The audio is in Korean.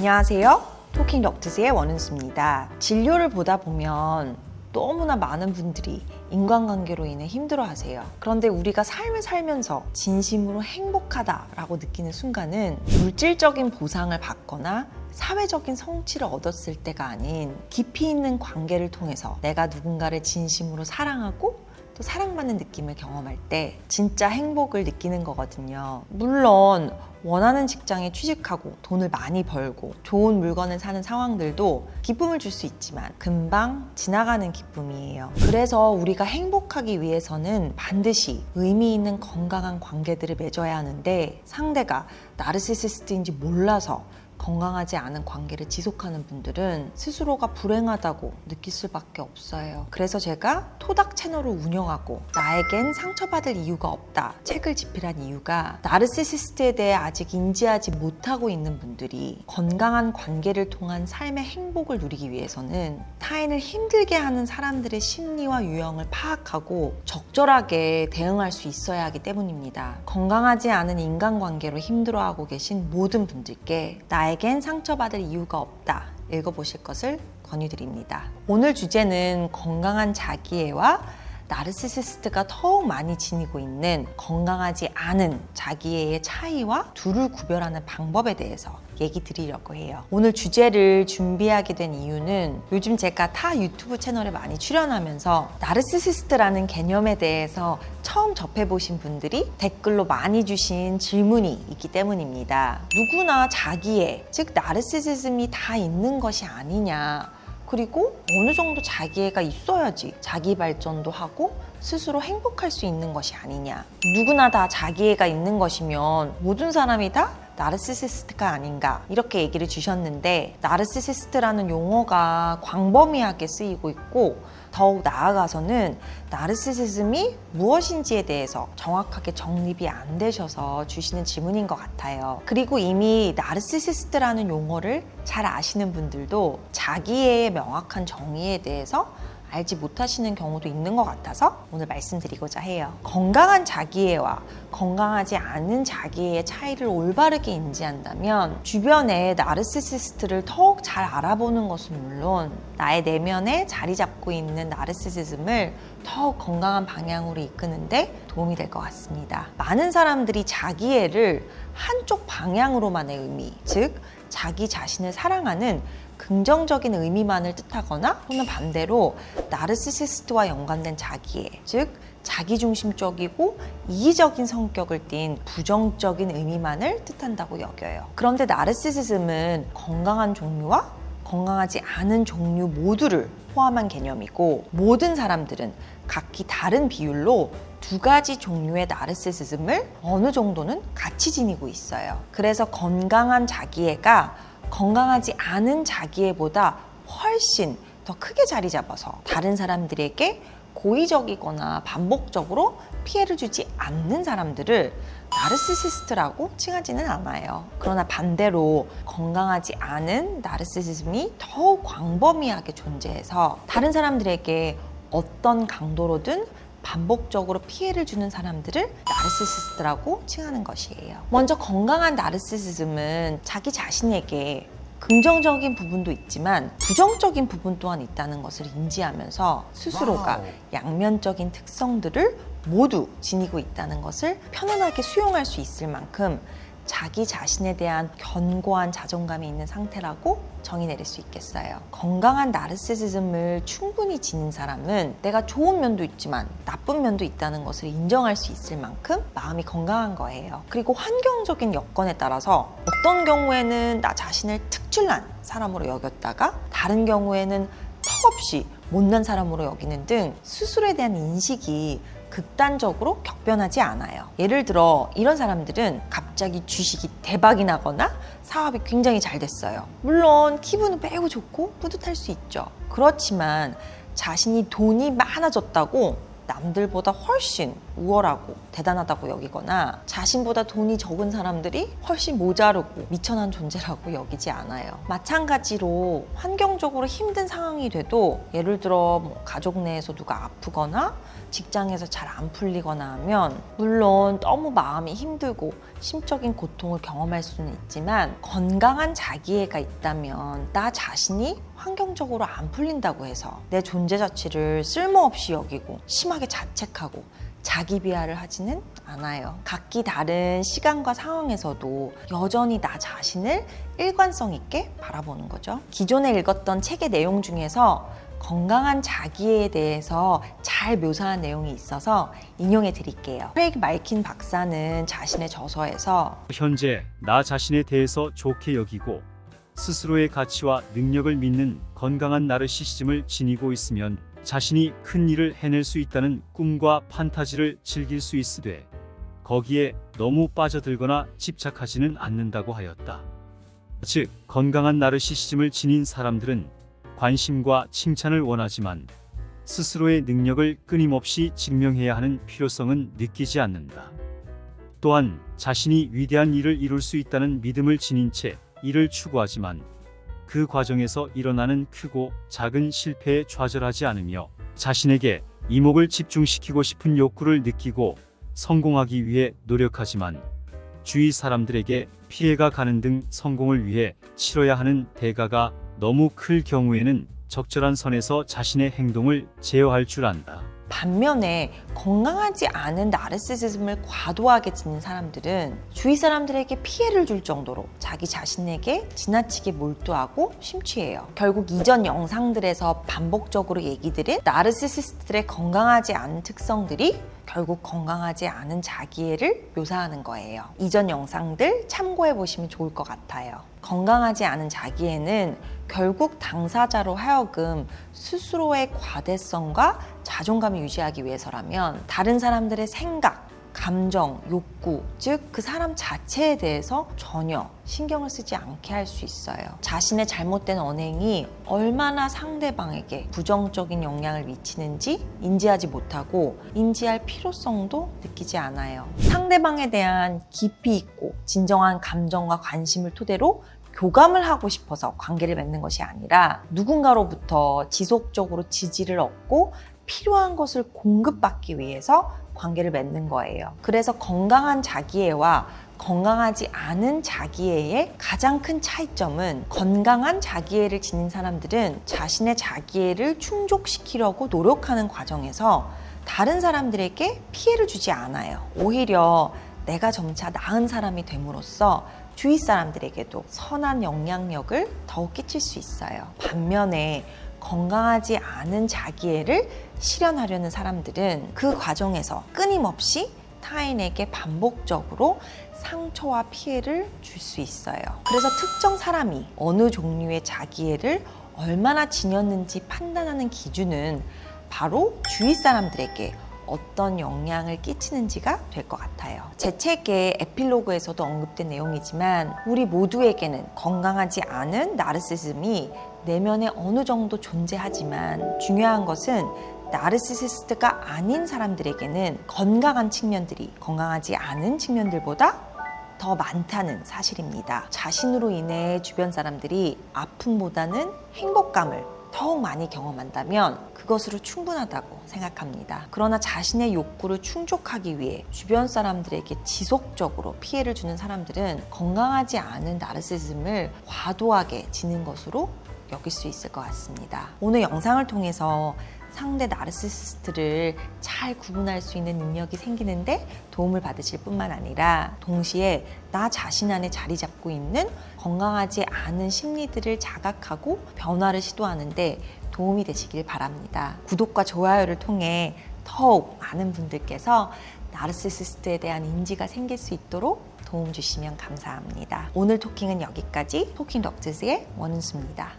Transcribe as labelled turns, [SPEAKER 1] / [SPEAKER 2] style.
[SPEAKER 1] 안녕하세요. 토킹 덕트스의 원은수입니다. 진료를 보다 보면 너무나 많은 분들이 인간관계로 인해 힘들어하세요. 그런데 우리가 삶을 살면서 진심으로 행복하다라고 느끼는 순간은 물질적인 보상을 받거나 사회적인 성취를 얻었을 때가 아닌 깊이 있는 관계를 통해서 내가 누군가를 진심으로 사랑하고 또 사랑받는 느낌을 경험할 때 진짜 행복을 느끼는 거거든요. 물론 원하는 직장에 취직하고 돈을 많이 벌고 좋은 물건을 사는 상황들도 기쁨을 줄 수 있지만 금방 지나가는 기쁨이에요. 그래서 우리가 행복하기 위해서는 반드시 의미 있는 건강한 관계들을 맺어야 하는데 상대가 나르시시스트인지 몰라서 건강하지 않은 관계를 지속하는 분들은 스스로가 불행하다고 느낄 수밖에 없어요. 그래서 제가 토닥 채널을 운영하고 나에겐 상처받을 이유가 없다 책을 집필한 이유가 나르시시스트에 대해 아직 인지하지 못하고 있는 분들이 건강한 관계를 통한 삶의 행복을 누리기 위해서는 타인을 힘들게 하는 사람들의 심리와 유형을 파악하고 적절하게 대응할 수 있어야 하기 때문입니다. 건강하지 않은 인간관계로 힘들어하고 계신 모든 분들께 나에겐 상처받을 이유가 없다 읽어보실 것을 권유드립니다. 오늘 주제는 건강한 자기애와 나르시시스트가 더욱 많이 지니고 있는 건강하지 않은 자기애의 차이와 둘을 구별하는 방법에 대해서 얘기 드리려고 해요. 오늘 주제를 준비하게 된 이유는 요즘 제가 타 유튜브 채널에 많이 출연하면서 나르시시스트라는 개념에 대해서 처음 접해보신 분들이 댓글로 많이 주신 질문이 있기 때문입니다. 누구나 자기애, 즉 나르시시즘이 다 있는 것이 아니냐, 그리고 어느 정도 자기애가 있어야지 자기 발전도 하고 스스로 행복할 수 있는 것이 아니냐, 누구나 다 자기애가 있는 것이면 모든 사람이 다 나르시시스트가 아닌가, 이렇게 얘기를 주셨는데 나르시시스트라는 용어가 광범위하게 쓰이고 있고 더욱 나아가서는 나르시시즘이 무엇인지에 대해서 정확하게 정립이 안 되셔서 주시는 질문인 것 같아요. 그리고 이미 나르시시스트라는 용어를 잘 아시는 분들도 자기애의 명확한 정의에 대해서 알지 못하시는 경우도 있는 것 같아서 오늘 말씀드리고자 해요. 건강한 자기애와 건강하지 않은 자기애의 차이를 올바르게 인지한다면 주변의 나르시시스트를 더욱 잘 알아보는 것은 물론 나의 내면에 자리 잡고 있는 나르시시즘을 더욱 건강한 방향으로 이끄는데 도움이 될 것 같습니다. 많은 사람들이 자기애를 한쪽 방향으로만의 의미, 즉 자기 자신을 사랑하는 긍정적인 의미만을 뜻하거나 또는 반대로 나르시시스트와 연관된 자기애, 즉 자기중심적이고 이기적인 성격을 띤 부정적인 의미만을 뜻한다고 여겨요. 그런데 나르시시즘은 건강한 종류와 건강하지 않은 종류 모두를 포함한 개념이고 모든 사람들은 각기 다른 비율로 두 가지 종류의 나르시시즘을 어느 정도는 같이 지니고 있어요. 그래서 건강한 자기애가 건강하지 않은 자기애보다 훨씬 더 크게 자리 잡아서 다른 사람들에게 고의적이거나 반복적으로 피해를 주지 않는 사람들을 나르시시스트라고 칭하지는 않아요. 그러나 반대로 건강하지 않은 나르시시즘이 더욱 광범위하게 존재해서 다른 사람들에게 어떤 강도로든 반복적으로 피해를 주는 사람들을 나르시시스트라고 칭하는 것이에요. 먼저 건강한 나르시시즘은 자기 자신에게 긍정적인 부분도 있지만 부정적인 부분 또한 있다는 것을 인지하면서 스스로가 양면적인 특성들을 모두 지니고 있다는 것을 편안하게 수용할 수 있을 만큼 자기 자신에 대한 견고한 자존감이 있는 상태라고 정의 내릴 수 있겠어요. 건강한 나르시시즘을 충분히 지닌 사람은 내가 좋은 면도 있지만 나쁜 면도 있다는 것을 인정할 수 있을 만큼 마음이 건강한 거예요. 그리고 환경적인 여건에 따라서 어떤 경우에는 나 자신을 특출난 사람으로 여겼다가 다른 경우에는 턱없이 못난 사람으로 여기는 등 스스로에 대한 인식이 극단적으로 격변하지 않아요. 예를 들어 이런 사람들은 갑자기 주식이 대박이 나거나 사업이 굉장히 잘 됐어요. 물론 기분은 매우 좋고 뿌듯할 수 있죠. 그렇지만 자신이 돈이 많아졌다고 남들보다 훨씬 우월하고 대단하다고 여기거나 자신보다 돈이 적은 사람들이 훨씬 모자르고 미천한 존재라고 여기지 않아요. 마찬가지로 환경적으로 힘든 상황이 돼도 예를 들어 가족 내에서 누가 아프거나 직장에서 잘 안 풀리거나 하면 물론 너무 마음이 힘들고 심적인 고통을 경험할 수는 있지만 건강한 자기애가 있다면 나 자신이 환경적으로 안 풀린다고 해서 내 존재 자체를 쓸모없이 여기고 심하게 자책하고 자기 비하를 하지는 않아요. 각기 다른 시간과 상황에서도 여전히 나 자신을 일관성 있게 바라보는 거죠. 기존에 읽었던 책의 내용 중에서 건강한 자기애에 대해서 잘 묘사한 내용이 있어서 인용해 드릴게요. 크레이그 말킨 박사는 자신의 저서에서
[SPEAKER 2] 현재 나 자신에 대해서 좋게 여기고 스스로의 가치와 능력을 믿는 건강한 나르시시즘을 지니고 있으면 자신이 큰 일을 해낼 수 있다는 꿈과 판타지를 즐길 수 있으되 거기에 너무 빠져들거나 집착하지는 않는다고 하였다. 즉, 건강한 나르시시즘을 지닌 사람들은 관심과 칭찬을 원하지만 스스로의 능력을 끊임없이 증명해야 하는 필요성은 느끼지 않는다. 또한 자신이 위대한 일을 이룰 수 있다는 믿음을 지닌 채 이를 추구하지만 그 과정에서 일어나는 크고 작은 실패에 좌절하지 않으며 자신에게 이목을 집중시키고 싶은 욕구를 느끼고 성공하기 위해 노력하지만 주위 사람들에게 피해가 가는 등 성공을 위해 치러야 하는 대가가 너무 클 경우에는 적절한 선에서 자신의 행동을 제어할 줄 안다.
[SPEAKER 1] 반면에 건강하지 않은 나르시시즘을 과도하게 지닌 사람들은 주위 사람들에게 피해를 줄 정도로 자기 자신에게 지나치게 몰두하고 심취해요. 결국 이전 영상들에서 반복적으로 얘기 드린 나르시시스트들의 건강하지 않은 특성들이 결국 건강하지 않은 자기애를 묘사하는 거예요. 이전 영상들 참고해 보시면 좋을 것 같아요. 건강하지 않은 자기애는 결국 당사자로 하여금 스스로의 과대성과 자존감을 유지하기 위해서라면 다른 사람들의 생각, 감정, 욕구, 즉 그 사람 자체에 대해서 전혀 신경을 쓰지 않게 할 수 있어요. 자신의 잘못된 언행이 얼마나 상대방에게 부정적인 영향을 미치는지 인지하지 못하고 인지할 필요성도 느끼지 않아요. 상대방에 대한 깊이 있고 진정한 감정과 관심을 토대로 교감을 하고 싶어서 관계를 맺는 것이 아니라 누군가로부터 지속적으로 지지를 얻고 필요한 것을 공급받기 위해서 관계를 맺는 거예요. 그래서 건강한 자기애와 건강하지 않은 자기애의 가장 큰 차이점은 건강한 자기애를 지닌 사람들은 자신의 자기애를 충족시키려고 노력하는 과정에서 다른 사람들에게 피해를 주지 않아요. 오히려 내가 점차 나은 사람이 됨으로써 주위 사람들에게도 선한 영향력을 더욱 끼칠 수 있어요. 반면에 건강하지 않은 자기애를 실현하려는 사람들은 그 과정에서 끊임없이 타인에게 반복적으로 상처와 피해를 줄 수 있어요. 그래서 특정 사람이 어느 종류의 자기애를 얼마나 지녔는지 판단하는 기준은 바로 주위 사람들에게 어떤 영향을 끼치는지가 될 것 같아요. 제 책의 에필로그에서도 언급된 내용이지만 우리 모두에게는 건강하지 않은 나르시시즘이 내면에 어느 정도 존재하지만 중요한 것은 나르시시스트가 아닌 사람들에게는 건강한 측면들이 건강하지 않은 측면들보다 더 많다는 사실입니다. 자신으로 인해 주변 사람들이 아픔보다는 행복감을 더욱 많이 경험한다면 그것으로 충분하다고 생각합니다. 그러나 자신의 욕구를 충족하기 위해 주변 사람들에게 지속적으로 피해를 주는 사람들은 건강하지 않은 나르시시즘을 과도하게 지닌 것으로 여길 수 있을 것 같습니다. 오늘 영상을 통해서 상대 나르시시스트를 잘 구분할 수 있는 능력이 생기는데 도움을 받으실 뿐만 아니라 동시에 나 자신 안에 자리 잡고 있는 건강하지 않은 심리들을 자각하고 변화를 시도하는데 도움이 되시길 바랍니다. 구독과 좋아요를 통해 더욱 많은 분들께서 나르시시스트에 대한 인지가 생길 수 있도록 도움 주시면 감사합니다. 오늘 토킹은 여기까지. 토킹 덕트스의 원은수입니다.